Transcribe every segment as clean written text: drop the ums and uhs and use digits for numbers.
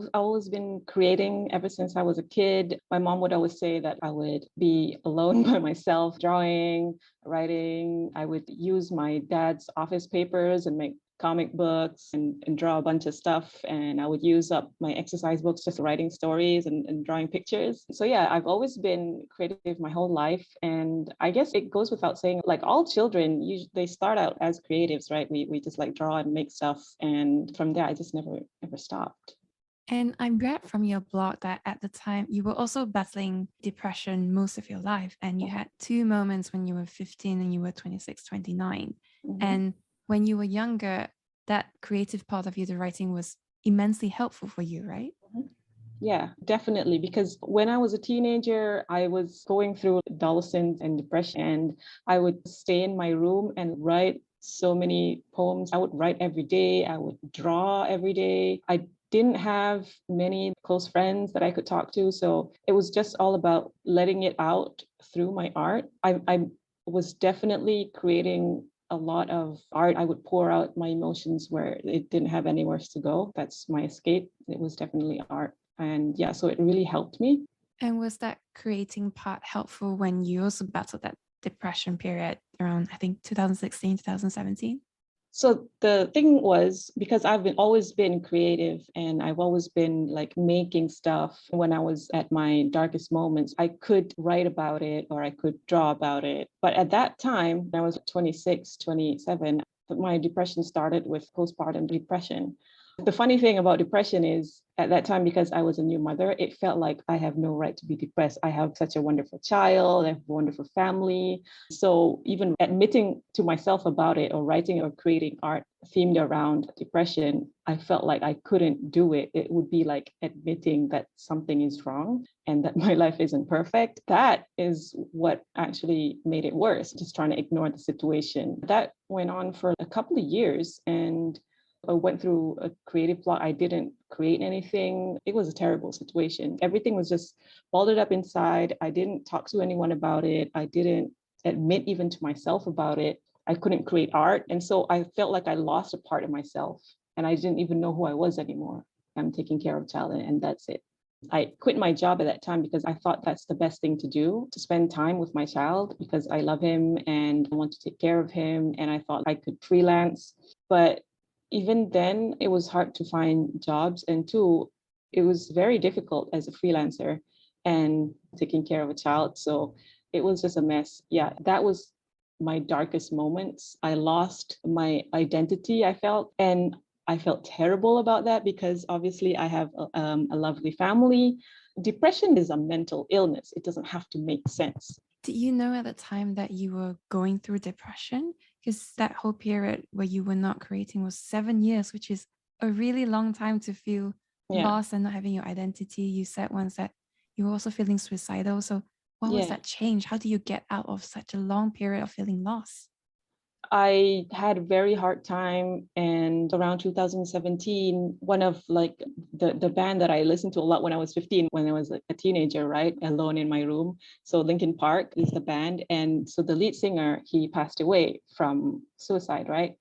I've always been creating ever since I was a kid. My mom would always say that I would be alone by myself, drawing, writing. I would use my dad's office papers and make comic books and draw a bunch of stuff. And I would use up my exercise books just writing stories and drawing pictures. So yeah, I've always been creative my whole life. And I guess it goes without saying, like all children, they start out as creatives, right? We just like draw and make stuff. And from there, I just never stopped. And I read from your blog that at the time you were also battling depression most of your life. And you had two moments when you were 15 and you were 26, 29. Mhm. And when you were younger, that creative part of you, the writing, was immensely helpful for you, right? Mhm. Yeah, definitely. Because when I was a teenager, I was going through adolescence and depression, and I would stay in my room and write so many poems. I would write every day, I would draw every day. I didn't have many close friends that I could talk to. So it was just all about letting it out through my art. I was definitely creating a lot of art. I would pour out my emotions where it didn't have anywhere to go. That's my escape. It was definitely art. And yeah, so it really helped me. And was that creating part helpful when you also battled that depression period around, I think, 2016, 2017? So the thing was, because always been creative and I've always been like making stuff. When I was at my darkest moments, I could write about it or I could draw about it. But at that time, when I was 26, 27, my depression started with postpartum depression. The funny thing about depression is at that time, because I was a new mother, it felt like I have no right to be depressed. I have such a wonderful child, I have a wonderful family. So even admitting to myself about it or writing or creating art themed around depression, I felt like I couldn't do it. It would be like admitting that something is wrong and that my life isn't perfect. That is what actually made it worse, just trying to ignore the situation. That went on for a couple of years, and I went through a creative block. I didn't create anything. It was a terrible situation. Everything was just balled up inside. I didn't talk to anyone about it. I didn't admit even to myself about it. I couldn't create art. And so I felt like I lost a part of myself and I didn't even know who I was anymore. I'm taking care of a child and that's it. I quit my job at that time because I thought that's the best thing to do, to spend time with my child because I love him and I want to take care of him. And I thought I could freelance. But even then, it was hard to find jobs. And two, it was very difficult as a freelancer and taking care of a child. So it was just a mess. Yeah, that was my darkest moments. I lost my identity, I felt. And I felt terrible about that because obviously I have a lovely family. Depression is a mental illness. It doesn't have to make sense. Did you know at the time that you were going through depression? Because that whole period where you were not creating was 7 years, which is a really long time to feel Yeah. lost and not having your identity. You said once that you were also feeling suicidal. So, what was Yeah. that change? How do you get out of such a long period of feeling lost? I had a very hard time, and around 2017, one of like the band that I listened to a lot when I was 15, when I was a teenager, right, alone in my room. So Linkin Park is the band, and so the lead singer, he passed away from suicide, right?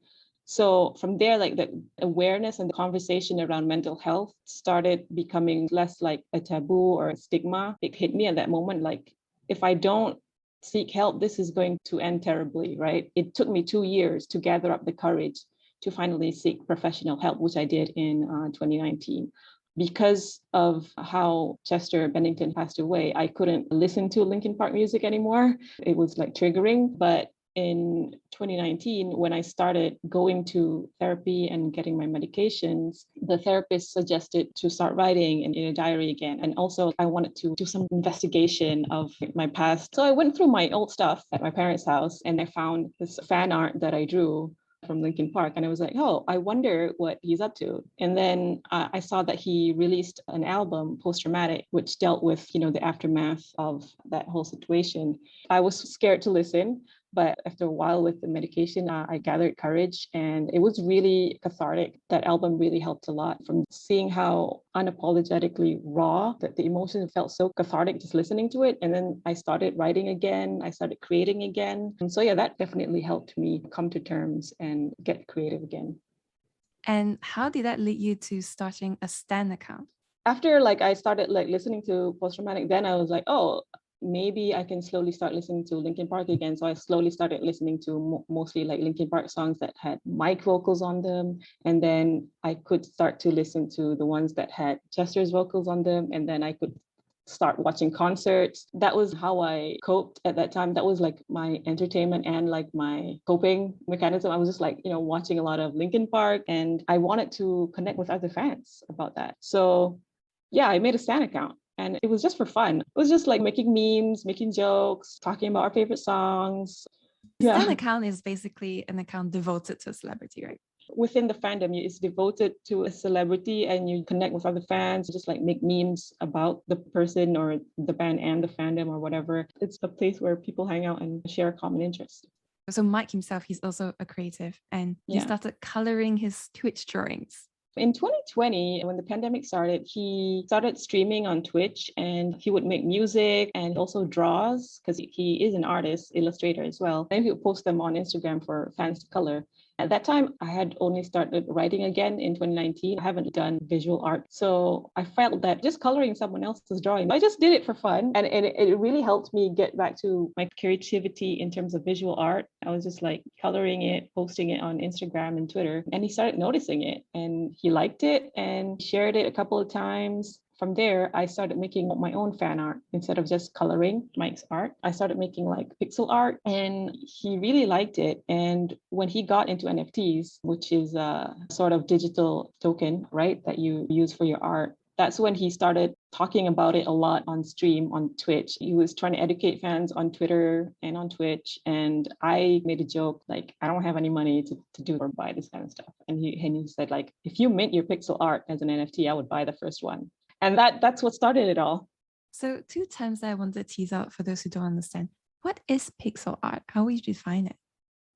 So from there, like the awareness and the conversation around mental health started becoming less like a taboo or a stigma. It hit me at that moment, like if I don't seek help, this is going to end terribly, right? It took me 2 years to gather up the courage to finally seek professional help, which I did in 2019. Because of how Chester Bennington passed away, I couldn't listen to Linkin Park music anymore. It was like triggering. But in 2019, when I started going to therapy and getting my medications, the therapist suggested to start writing in a diary again. And also, I wanted to do some investigation of my past. So I went through my old stuff at my parents' house and I found this fan art that I drew from Linkin Park. And I was like, oh, I wonder what he's up to. And then I saw that he released an album, Post Traumatic, which dealt with, the aftermath of that whole situation. I was scared to listen, but after a while with the medication, I gathered courage and it was really cathartic. That album really helped a lot from seeing how unapologetically raw that the emotion felt so cathartic just listening to it. And then I started writing again, I started creating again. And so, yeah, that definitely helped me come to terms and get creative again. And how did that lead you to starting a Stan account? After like I started like listening to post-traumatic, then I was like, oh, maybe I can slowly start listening to Linkin Park again. So I slowly started listening to mostly like Linkin Park songs that had mic vocals on them. And then I could start to listen to the ones that had Chester's vocals on them. And then I could start watching concerts. That was how I coped at that time. That was like my entertainment and like my coping mechanism. I was just like, watching a lot of Linkin Park, and I wanted to connect with other fans about that. So yeah, I made a Stan account. And it was just for fun. It was just like making memes, making jokes, talking about our favorite songs. Stan Yeah. account is basically an account devoted to a celebrity, right? Within the fandom, it's devoted to a celebrity and you connect with other fans, just like make memes about the person or the band and the fandom or whatever. It's a place where people hang out and share common interests. So Mike himself, he's also a creative, and you started coloring his Twitch drawings. In 2020, when the pandemic started, he started streaming on Twitch and he would make music and also draws because he is an artist, illustrator as well. And he would post them on Instagram for fans to color. At that time, I had only started writing again in 2019. I haven't done visual art. So I felt that just coloring someone else's drawing, I just did it for fun. And it really helped me get back to my creativity in terms of visual art. I was just like coloring it, posting it on Instagram and Twitter. And he started noticing it and he liked it and shared it a couple of times. From there, I started making my own fan art instead of just coloring Mike's art. I started making like pixel art and he really liked it. And when he got into NFTs, which is a sort of digital token, right, that you use for your art, that's when he started talking about it a lot on stream on Twitch. He was trying to educate fans on Twitter and on Twitch. And I made a joke like, I don't have any money to do or buy this kind of stuff. And he said like, if you mint your pixel art as an NFT, I would buy the first one. And that's what started it all. So 2 terms that I want to tease out for those who don't understand. What is pixel art? How would you define it?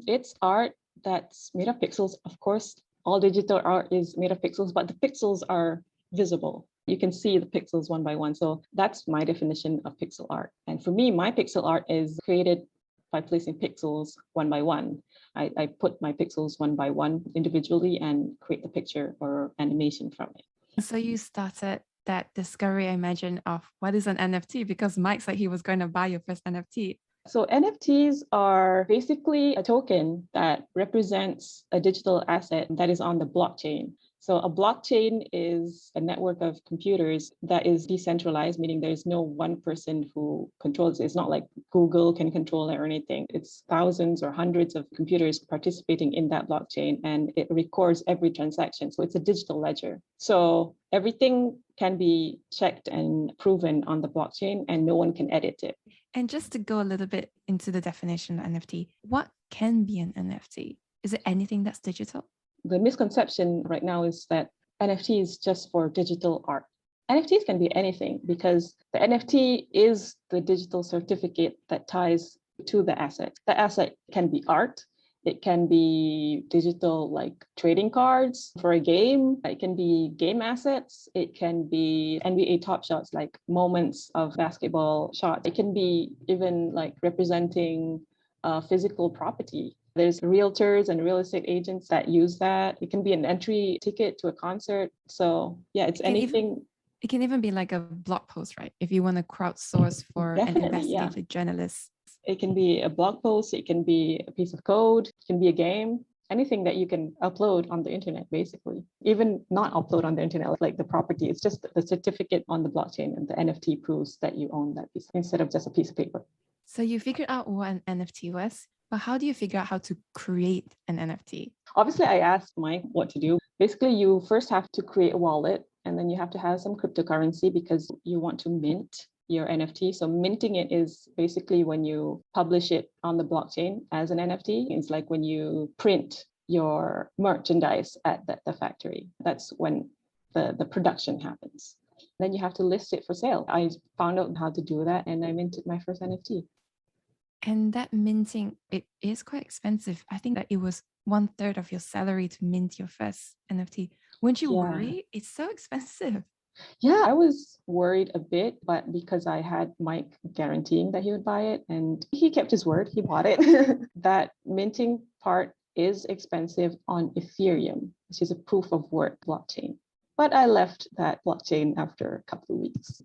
It's art that's made of pixels. Of course, all digital art is made of pixels, but the pixels are visible. You can see the pixels one by one. So that's my definition of pixel art. And for me, my pixel art is created by placing pixels one by one. I put my pixels one by one individually and create the picture or animation from it. So you started that discovery, I imagine, of what is an NFT, because Mike said he was going to buy your first NFT. So NFTs are basically a token that represents a digital asset that is on the blockchain. So a blockchain is a network of computers that is decentralized, meaning there's no one person who controls it. It's not like Google can control it or anything. It's thousands or hundreds of computers participating in that blockchain, and it records every transaction. So it's a digital ledger. So everything can be checked and proven on the blockchain and no one can edit it. And just to go a little bit into the definition of NFT, what can be an NFT? Is it anything that's digital? The misconception right now is that NFT is just for digital art. NFTs can be anything because the NFT is the digital certificate that ties to the asset. The asset can be art. It can be digital, like trading cards for a game. It can be game assets. It can be NBA Top Shots, like moments of basketball shots. It can be even like representing physical property. There's realtors and real estate agents that use that. It can be an entry ticket to a concert. So yeah, it's anything. It can even be like a blog post, right? If you want to crowdsource for an investigative journalist. It can be a blog post. It can be a piece of code. It can be a game. Anything that you can upload on the internet, basically. Even not upload on the internet, like the property. It's just the certificate on the blockchain, and the NFT proves that you own that piece instead of just a piece of paper. So you figured out what an NFT was, but how do you figure out how to create an NFT? Obviously, I asked Mike what to do. Basically, you first have to create a wallet, and then you have to have some cryptocurrency because you want to mint your NFT. So minting it is basically when you publish it on the blockchain as an NFT. It's like when you print your merchandise at the factory. That's when the production happens. Then you have to list it for sale. I found out how to do that and I minted my first NFT. And that minting, it is quite expensive. I think that it was 1/3 of your salary to mint your first NFT. Weren't you worried? It's so expensive. Yeah, I was worried a bit, but because I had Mike guaranteeing that he would buy it and he kept his word, he bought it. That minting part is expensive on Ethereum, which is a proof of work blockchain. But I left that blockchain after a couple of weeks.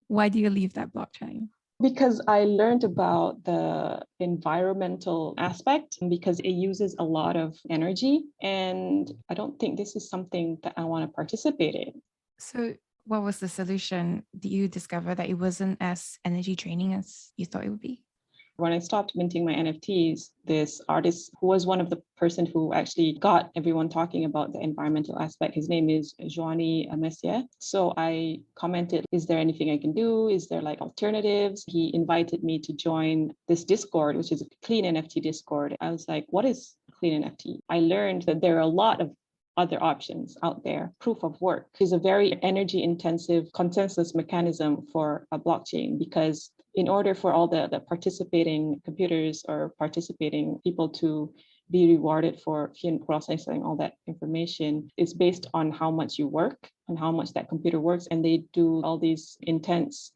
Why do you leave that blockchain? Because I learned about the environmental aspect because it uses a lot of energy. And I don't think this is something that I want to participate in. So what was the solution? Did you discover that it wasn't as energy draining as you thought it would be? When I stopped minting my NFTs, this artist who was one of the person who actually got everyone talking about the environmental aspect, his name is Joanie Messier. So I commented, is there anything I can do? Is there like alternatives? He invited me to join this Discord, which is a clean NFT Discord. I was like, what is clean NFT? I learned that there are a lot of other options out there. Proof of work is a very energy intensive consensus mechanism for a blockchain because in order for all the participating computers or participating people to be rewarded for processing all that information, it's based on how much you work and how much that computer works. And they do all these intense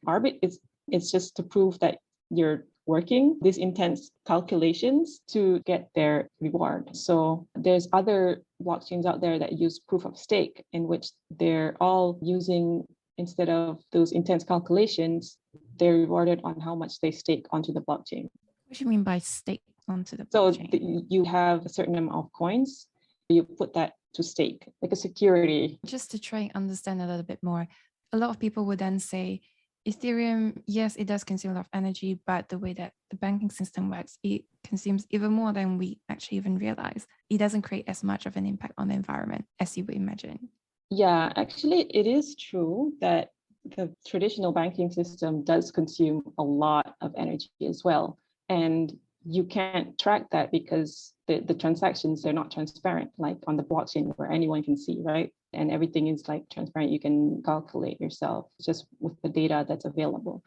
it's just to prove that you're working these intense calculations to get their reward. So there's other blockchains out there that use proof of stake in which they're all using, instead of those intense calculations, they're rewarded on how much they stake onto the blockchain. What do you mean by stake onto the So blockchain? you have a certain amount of coins, you put that to stake, like a security. Just to try and understand a little bit more, a lot of people would then say, Ethereum, yes, it does consume a lot of energy, but the way that the banking system works, it consumes even more than we actually even realize. It doesn't create as much of an impact on the environment as you would imagine. Yeah, actually, it is true that the traditional banking system does consume a lot of energy as well. And you can't track that because the transactions, they're not transparent, like on the blockchain where anyone can see, right? And everything is like transparent. You can calculate yourself just with the data that's available.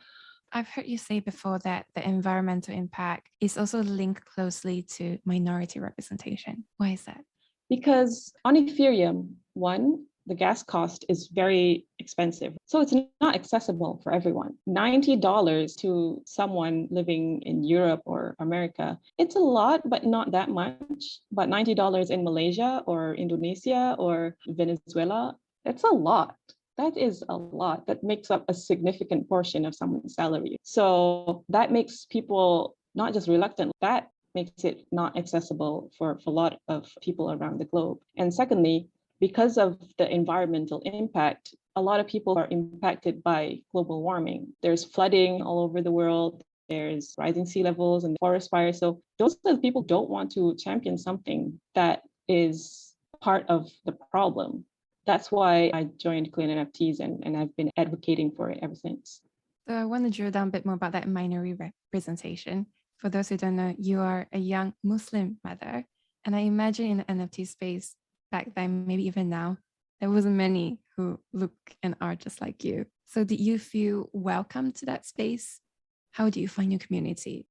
I've heard you say before that the environmental impact is also linked closely to minority representation. Why is that? Because on Ethereum, one, the gas cost is very expensive. So it's not accessible for everyone. $90 to someone living in Europe or America, it's a lot, but not that much. But $90 in Malaysia or Indonesia or Venezuela, that's a lot. That is a lot. That makes up a significant portion of someone's salary. So that makes people not just reluctant, that makes it not accessible for a lot of people around the globe. And secondly, because of the environmental impact, a lot of people are impacted by global warming. There's flooding all over the world. There's rising sea levels and forest fires. So those are the people who don't want to champion something that is part of the problem. That's why I joined Clean NFTs and I've been advocating for it ever since. So I want to drill down a bit more about that minority representation. For those who don't know, you are a young Muslim mother. And I imagine in the NFT space back then, maybe even now, there wasn't many who look and are just like you. So did you feel welcome to that space? How do you find your community?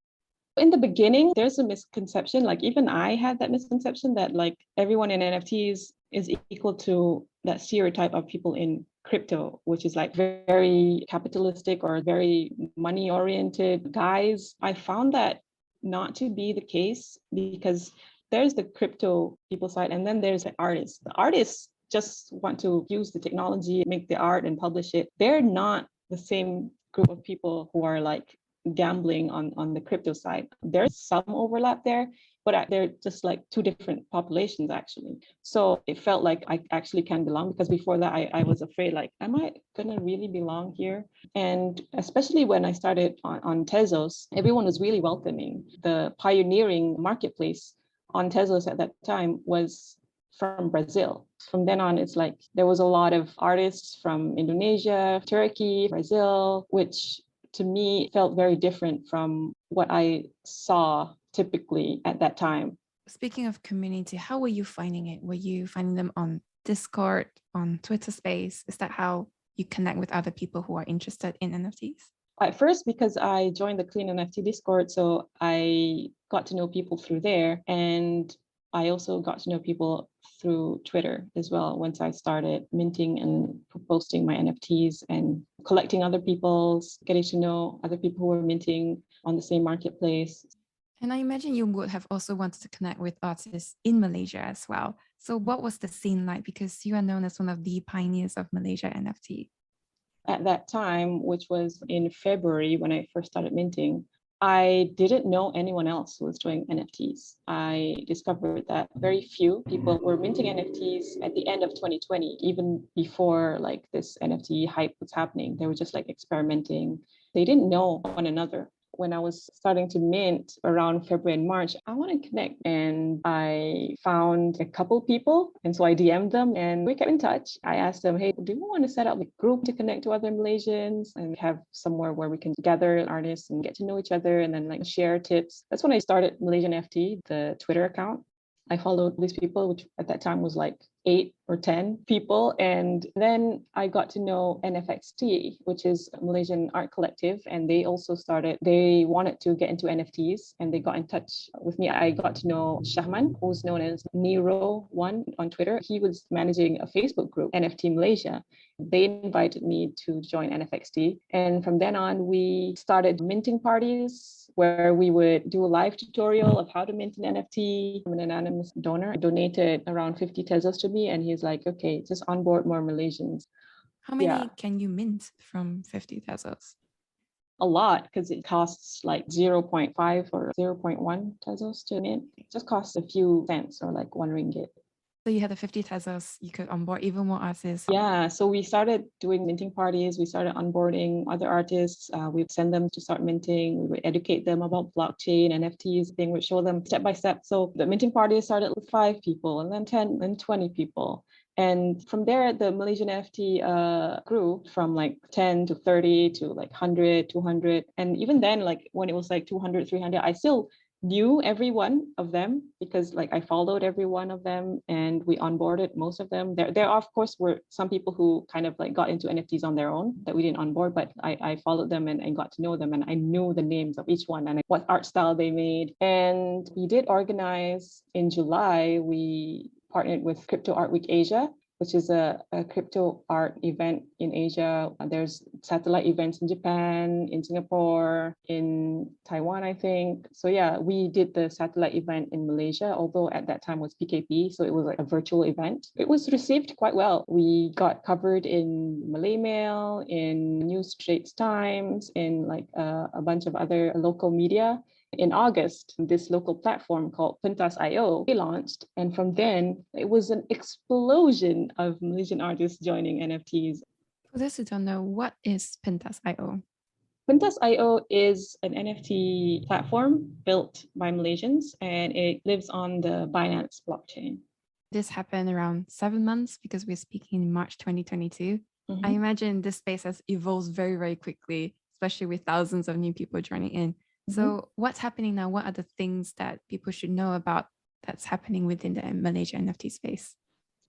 In the beginning, there's a misconception, like even I had that misconception that like everyone in NFTs is equal to that stereotype of people in crypto, which is like very capitalistic or very money oriented guys. I found that not to be the case because there's the crypto people side and then there's the artists. The artists just want to use the technology, make the art and publish it. They're not the same group of people who are like gambling on the crypto side. There's some overlap there, but they're just like two different populations actually. So it felt like I actually can belong because before that I was afraid like, am I gonna really belong here? And especially when I started on Tezos, everyone was really welcoming. The pioneering marketplace on Tezos at that time was from Brazil. From then on, it's like there was a lot of artists from Indonesia, Turkey, Brazil, which to me felt very different from what I saw typically at that time. Speaking of community, how were you finding it? Were you finding them on Discord, on Twitter Space? Is that how you connect with other people who are interested in NFTs? At first, because I joined the Clean NFT Discord, so I got to know people through there. And I also got to know people through Twitter as well once I started minting and posting my NFTs and collecting other people's, getting to know other people who were minting on the same marketplace. And I imagine you would have also wanted to connect with artists in Malaysia as well. So what was the scene like? Because you are known as one of the pioneers of Malaysia NFT. At that time, which was in February when I first started minting, I didn't know anyone else who was doing NFTs. I discovered that very few people were minting NFTs at the end of 2020, even before like this NFT hype was happening. They were just like experimenting. They didn't know one another. When I was starting to mint around February and March, I want to connect. And I found a couple people. And so I DM'd them and we kept in touch. I asked them, hey, do you want to set up a group to connect to other Malaysians and have somewhere where we can gather artists and get to know each other and then like share tips? That's when I started MalaysiaNFT, the Twitter account. I followed these people, which at that time was like 8 or 10 people. And then I got to know NFXT, which is a Malaysian art collective. And they also they wanted to get into NFTs and they got in touch with me. I got to know Shahman, who's known as Nero1 on Twitter. He was managing a Facebook group, NFT Malaysia. They invited me to join NFXT. And from then on, we started minting parties where we would do a live tutorial of how to mint an NFT. An anonymous donor donated around 50 Tezos to me. And he's like, okay, just onboard more Malaysians. How many can you mint from 50 pesos? A lot, because it costs like 0.5 or 0.1 Tezos to mint. It just costs a few cents or like 1 ringgit. So you had the 50 Tezos, you could onboard even more artists. Yeah, so we started doing minting parties. We started onboarding other artists. We'd send them to start minting. We would educate them about blockchain, NFTs. We would show them step by step. So the minting parties started with 5 people and then 10 and 20 people. And from there, the Malaysian NFT grew from like 10 to 30 to like 100, 200. And even then, like when it was like 200, 300, I still knew every one of them because like I followed every one of them and we onboarded most of them. There of course were some people who kind of like got into NFTs on their own that we didn't onboard, but I followed them and got to know them and I knew the names of each one and what art style they made. And we did organize in July, we partnered with Crypto Art Week Asia, which is a crypto art event in Asia. There's satellite events in Japan, in Singapore, in Taiwan, I think. So yeah, we did the satellite event in Malaysia, although at that time was PKP, so it was like a virtual event. It was received quite well. We got covered in Malay Mail, in New Straits Times, in like a bunch of other local media. In August, this local platform called Pentas.io launched. And from then, it was an explosion of Malaysian artists joining NFTs. For those who don't know, what is Pentas.io? Pentas.io is an NFT platform built by Malaysians, and it lives on the Binance blockchain. This happened around 7 months because we're speaking in March 2022. I imagine this space has evolved very, very quickly, especially with thousands of new people joining in. So what's happening now? What are the things that people should know about that's happening within the Malaysia NFT space?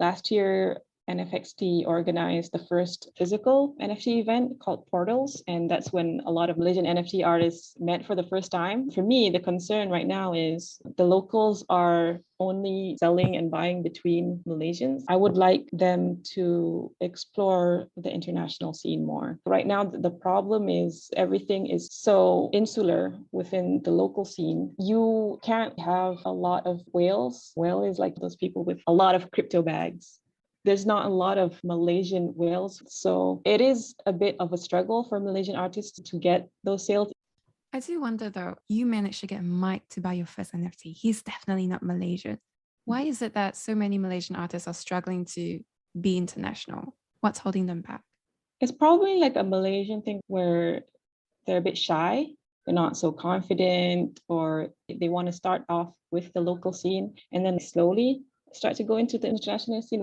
Last year, NFXT organized the first physical NFT event called Portals. And that's when a lot of Malaysian NFT artists met for the first time. For me, the concern right now is the locals are only selling and buying between Malaysians. I would like them to explore the international scene more. Right now, the problem is everything is so insular within the local scene. You can't have a lot of whales. Whale is like those people with a lot of crypto bags. There's not a lot of Malaysian whales. So it is a bit of a struggle for Malaysian artists to get those sales. I do wonder though, you managed to get Mike to buy your first NFT. He's definitely not Malaysian. Why is it that so many Malaysian artists are struggling to be international? What's holding them back? It's probably like a Malaysian thing where they're a bit shy. They're not so confident, or they want to start off with the local scene and then slowly start to go into the international scene.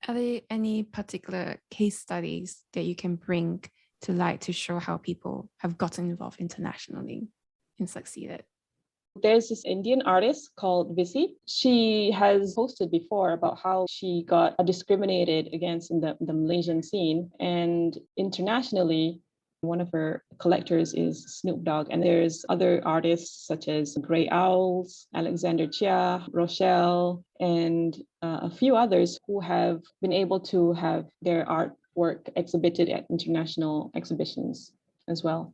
Are there any particular case studies that you can bring to light to show how people have gotten involved internationally and succeeded? There's this Indian artist called Visi. She has posted before about how she got discriminated against in the Malaysian scene. And internationally, one of her collectors is Snoop Dogg. And there's other artists such as Grey Owls, Alexander Chia, Rochelle, and a few others who have been able to have their artwork exhibited at international exhibitions as well.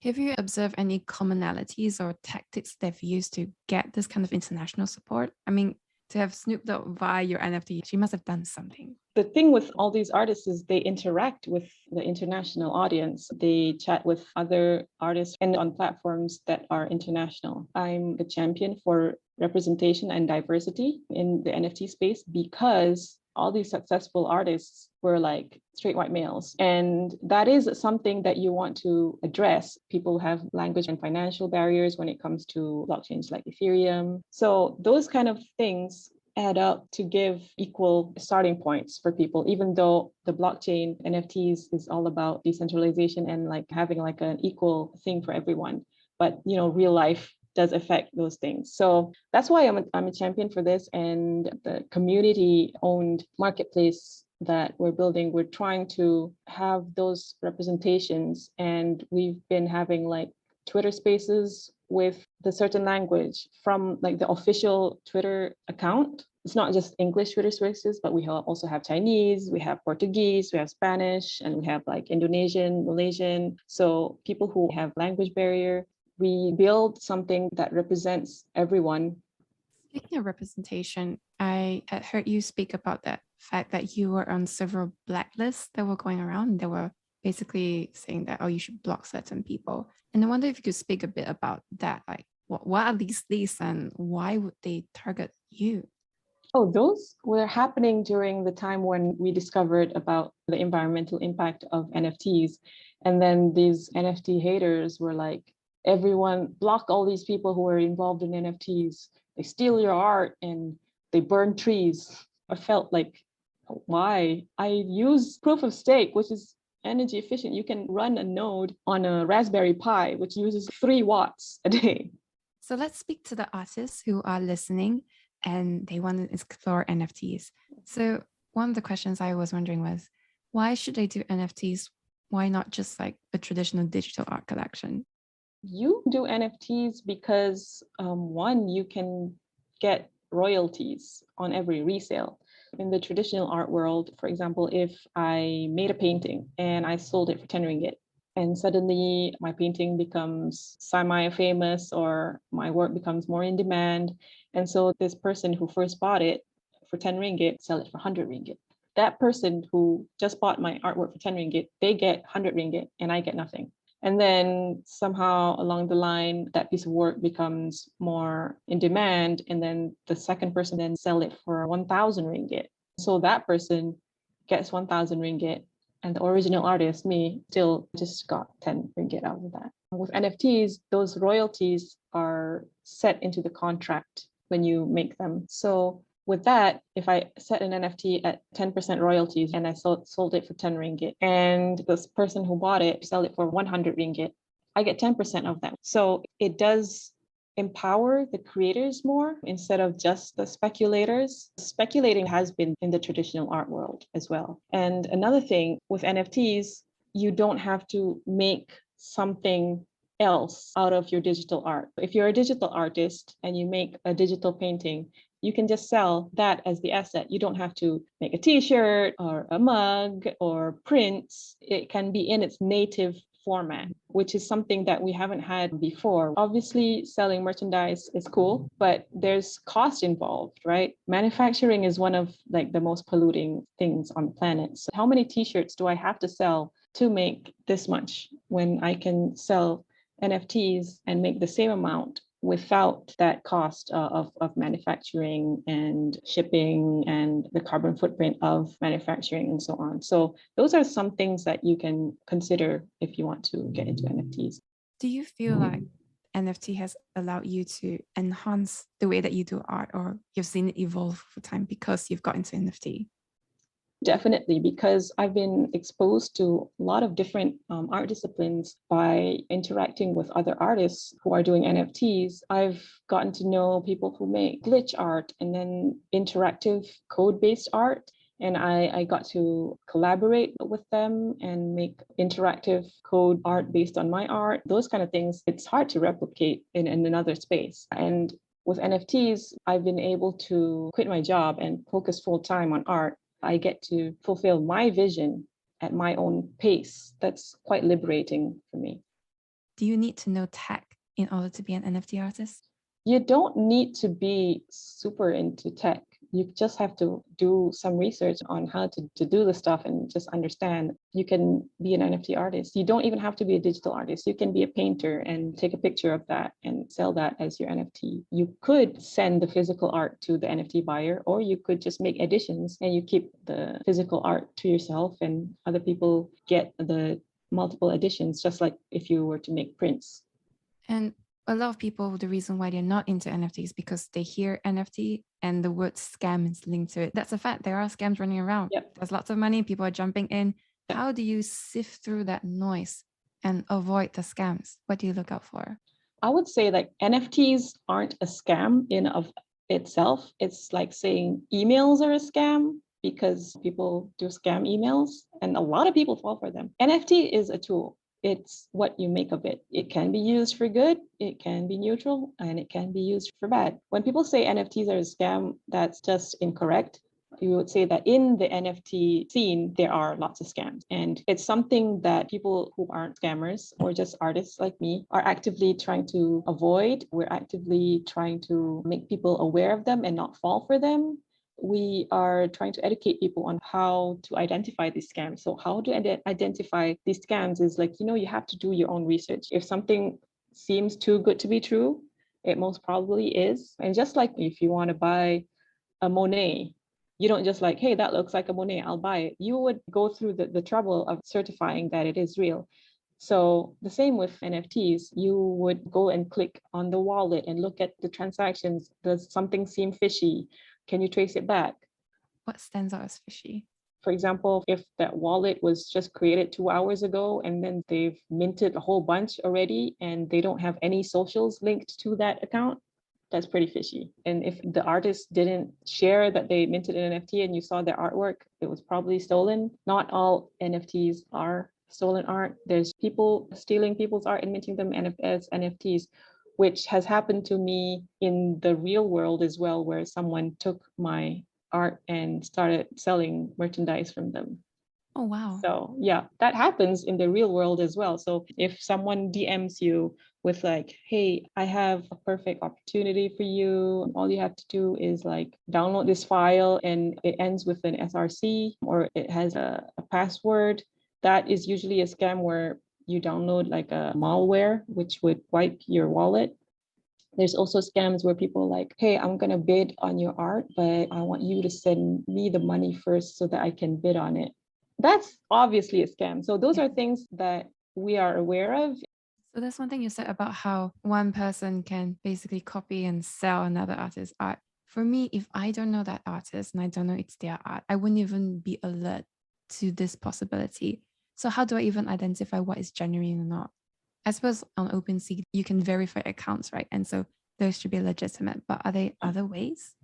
Have you observed any commonalities or tactics they've used to get this kind of international support? I mean, To have Snoop Dogg buy your NFT, she must have done something. The thing with all these artists is they interact with the international audience. They chat with other artists and on platforms that are international. I'm a champion for representation and diversity in the NFT space because all these successful artists were like straight white males. And that is something that you want to address. People have language and financial barriers when it comes to blockchains like Ethereum. So those kind of things add up to give equal starting points for people, even though the blockchain NFTs is all about decentralization and like having like an equal thing for everyone. But real life does affect those things. So that's why I'm a champion for this. And the community-owned marketplace that we're building, we're trying to have those representations. And we've been having like Twitter spaces with the certain language from like the official Twitter account. It's not just English Twitter spaces, but we also have Chinese, we have Portuguese, we have Spanish, and we have like Indonesian, Malaysian. So people who have language barrier, we build something that represents everyone. Speaking of representation, I had heard you speak about that fact that you were on several blacklists that were going around. They were basically saying that, oh, you should block certain people. And I wonder if you could speak a bit about that. Like, what are these lists and why would they target you? Oh, those were happening during the time when we discovered about the environmental impact of NFTs. And then these NFT haters were like, everyone block all these people who are involved in NFTs. They steal your art and they burn trees. I felt like, why? I use proof of stake, which is energy efficient. You can run a node on a Raspberry Pi, which uses 3 watts a day. So let's speak to the artists who are listening and they want to explore NFTs. So one of the questions I was wondering was, why should they do NFTs? Why not just like a traditional digital art collection? You do NFTs because one, you can get royalties on every resale. In the traditional art world, for example, if I made a painting and I sold it for 10 ringgit, and suddenly my painting becomes semi-famous or my work becomes more in demand. And so this person who first bought it for 10 ringgit, sell it for 100 ringgit. That person who just bought my artwork for 10 ringgit, they get 100 ringgit and I get nothing. And then somehow along the line, that piece of work becomes more in demand. And then the second person then sell it for 1,000 ringgit. So that person gets 1,000 ringgit. And the original artist, me, still just got 10 ringgit out of that. With NFTs, those royalties are set into the contract when you make them. So with that, if I set an NFT at 10% royalties and I sold it for 10 ringgit, and this person who bought it sell it for 100 ringgit, I get 10% of that. So it does empower the creators more instead of just the speculators. Speculating has been in the traditional art world as well. And another thing with NFTs, you don't have to make something else out of your digital art. If you're a digital artist and you make a digital painting, you can just sell that as the asset. You don't have to make a t-shirt or a mug or prints. It can be in its native format, which is something that we haven't had before. Obviously, selling merchandise is cool, but there's cost involved, right? Manufacturing is one of like the most polluting things on the planet. So how many t-shirts do I have to sell to make this much when I can sell NFTs and make the same amount without that cost of manufacturing and shipping and the carbon footprint of manufacturing and so on. So those are some things that you can consider if you want to get into NFTs. Do you feel like NFT has allowed you to enhance the way that you do art, or you've seen it evolve over time because you've got into NFT? Definitely, because I've been exposed to a lot of different art disciplines by interacting with other artists who are doing NFTs. I've gotten to know people who make glitch art and then interactive code-based art. And I got to collaborate with them and make interactive code art based on my art. Those kind of things, it's hard to replicate in another space. And with NFTs, I've been able to quit my job and focus full time on art. I get to fulfill my vision at my own pace. That's quite liberating for me. Do you need to know tech in order to be an NFT artist? You don't need to be super into tech. You just have to do some research on how to do the stuff and just understand. You can be an NFT artist. You don't even have to be a digital artist. You can be a painter and take a picture of that and sell that as your NFT. You could send the physical art to the NFT buyer, or you could just make editions and you keep the physical art to yourself and other people get the multiple editions, just like if you were to make prints. And a lot of people, the reason why they're not into NFTs is because they hear NFT and the word scam is linked to it. That's a fact. There are scams running around. Yep. There's lots of money. People are jumping in. Yep. How do you sift through that noise and avoid the scams? What do you look out for? I would say that NFTs aren't a scam in of itself. It's like saying emails are a scam because people do scam emails and a lot of people fall for them. NFT is a tool. It's what you make of it. It can be used for good, it can be neutral, and it can be used for bad. When people say NFTs are a scam, that's just incorrect. You would say that in the NFT scene, there are lots of scams. And it's something that people who aren't scammers or just artists like me are actively trying to avoid. We're actively trying to make people aware of them and not fall for them. We are trying to educate people on how to identify these scams. So how to identify these scams is like, you have to do your own research. If something seems too good to be true, it most probably is. And just like if you want to buy a Monet, you don't just like, hey, that looks like a Monet, I'll buy it. You would go through the trouble of certifying that it is real. So the same with NFTs, you would go and click on the wallet and look at the transactions. Does something seem fishy? Can you trace it back? What stands out as fishy? For example, if that wallet was just created 2 hours ago and then they've minted a whole bunch already and they don't have any socials linked to that account, that's pretty fishy. And if the artist didn't share that they minted an NFT and you saw their artwork, it was probably stolen. Not all NFTs are stolen art. There's people stealing people's art and minting them as NFTs, which has happened to me in the real world as well, where someone took my art and started selling merchandise from them. Oh, wow. So yeah, that happens in the real world as well. So if someone DMs you with like, hey, I have a perfect opportunity for you, all you have to do is like download this file and it ends with an SRC or it has a password, that is usually a scam where you download like a malware, which would wipe your wallet. There's also scams where people are like, hey, I'm going to bid on your art, but I want you to send me the money first so that I can bid on it. That's obviously a scam. So those are things that we are aware of. So that's one thing you said about how one person can basically copy and sell another artist's art. For me, if I don't know that artist and I don't know it's their art, I wouldn't even be alert to this possibility. So how do I even identify what is genuine or not? I suppose on OpenSea, you can verify accounts, right? And so those should be legitimate, but are there other ways?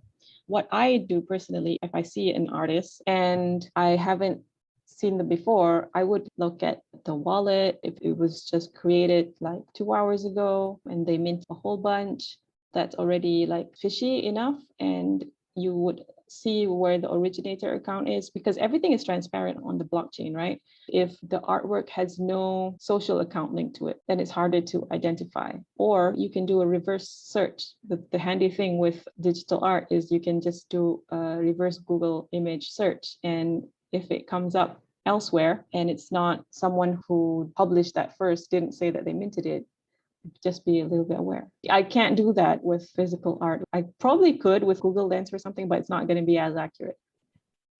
What I do personally, if I see an artist and I haven't seen them before, I would look at the wallet. If it was just created like 2 hours ago and they mint a whole bunch, that's already like fishy enough. And you would see where the originator account is because everything is transparent on the blockchain, right? If the artwork has no social account linked to it, then it's harder to identify. Or you can do a reverse search. The handy thing with digital art is you can just do a reverse Google image search. And if it comes up elsewhere and it's not someone who published that first, didn't say that they minted it, just be a little bit aware. I can't do that with physical art. I probably could with Google Lens or something, but it's not going to be as accurate.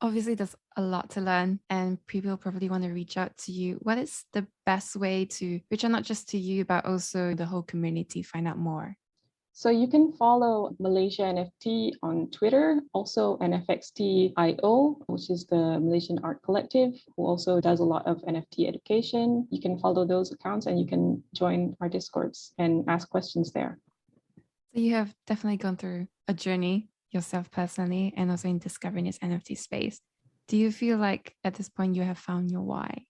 Obviously, there's a lot to learn, and people probably want to reach out to you. What is the best way to reach out not just to you, but also the whole community, find out more? So you can follow MalaysiaNFT on Twitter, also NFXT.io, which is the Malaysian Art Collective, who also does a lot of NFT education. You can follow those accounts and you can join our Discords and ask questions there. So you have definitely gone through a journey yourself personally and also in discovering this NFT space. Do you feel like at this point you have found your why?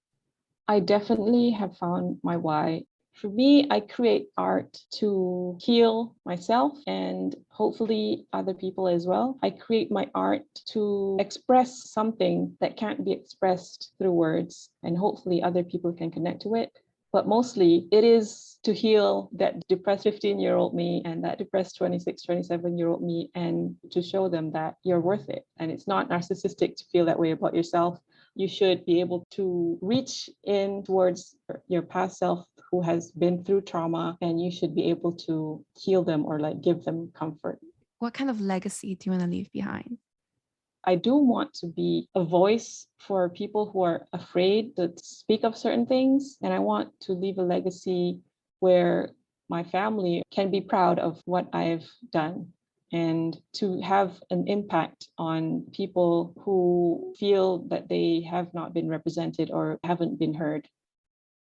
I definitely have found my why. For me, I create art to heal myself and hopefully other people as well. I create my art to express something that can't be expressed through words, and hopefully other people can connect to it. But mostly it is to heal that depressed 15-year-old me and that depressed 26, 27-year-old me, and to show them that you're worth it. And it's not narcissistic to feel that way about yourself. You should be able to reach in towards your past self who has been through trauma, and you should be able to heal them or like give them comfort. What kind of legacy do you want to leave behind? I do want to be a voice for people who are afraid to speak of certain things. And I want to leave a legacy where my family can be proud of what I've done and to have an impact on people who feel that they have not been represented or haven't been heard.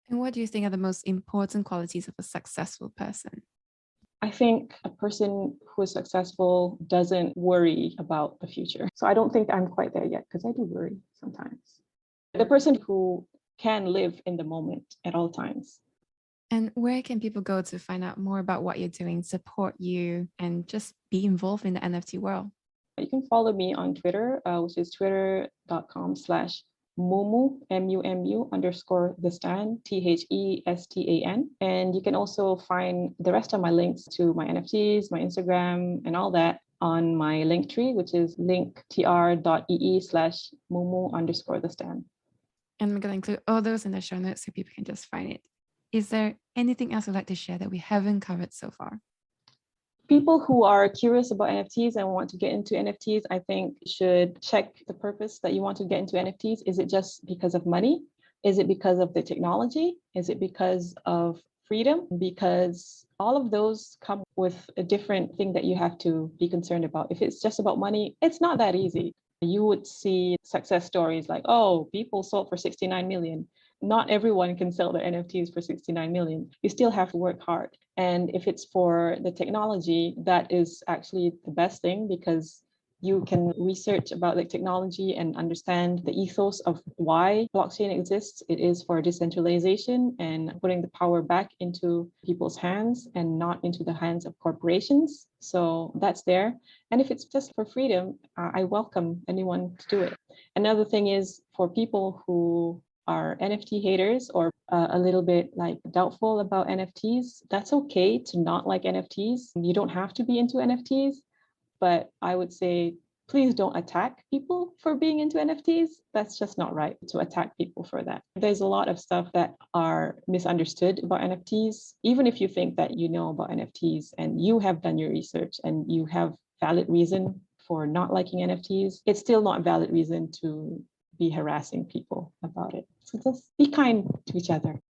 And what do you think are the most important qualities of a successful person? I think a person who is successful doesn't worry about the future. So I don't think I'm quite there yet because I do worry sometimes. The person who can live in the moment at all times. And where can people go to find out more about what you're doing, support you, and just be involved in the NFT world? You can follow me on Twitter, which is twitter.com/Mumu, MUMU _the Stan, THESTAN. And you can also find the rest of my links to my NFTs, my Instagram, and all that on my link tree, which is linktr.ee/Mumu _the Stan. And I'm going to include all those in the show notes so people can just find it. Is there anything else you'd like to share that we haven't covered so far? People who are curious about NFTs and want to get into NFTs, I think should check the purpose that you want to get into NFTs. Is it just because of money? Is it because of the technology? Is it because of freedom? Because all of those come with a different thing that you have to be concerned about. If it's just about money, it's not that easy. You would see success stories like, oh, people sold for 69 million. Not everyone can sell their NFTs for 69 million. You still have to work hard. And if it's for the technology, that is actually the best thing because you can research about the technology and understand the ethos of why blockchain exists. It is for decentralization and putting the power back into people's hands and not into the hands of corporations. So that's there. And if it's just for freedom, I welcome anyone to do it. Another thing is for people who are NFT haters or a little bit like doubtful about NFTs, that's okay to not like NFTs. You don't have to be into NFTs, but I would say please don't attack people for being into NFTs. That's just not right to attack people for that. There's a lot of stuff that are misunderstood about NFTs. Even if you think that you know about NFTs and you have done your research and you have valid reason for not liking NFTs, it's still not valid reason to be harassing people about it. So just be kind to each other.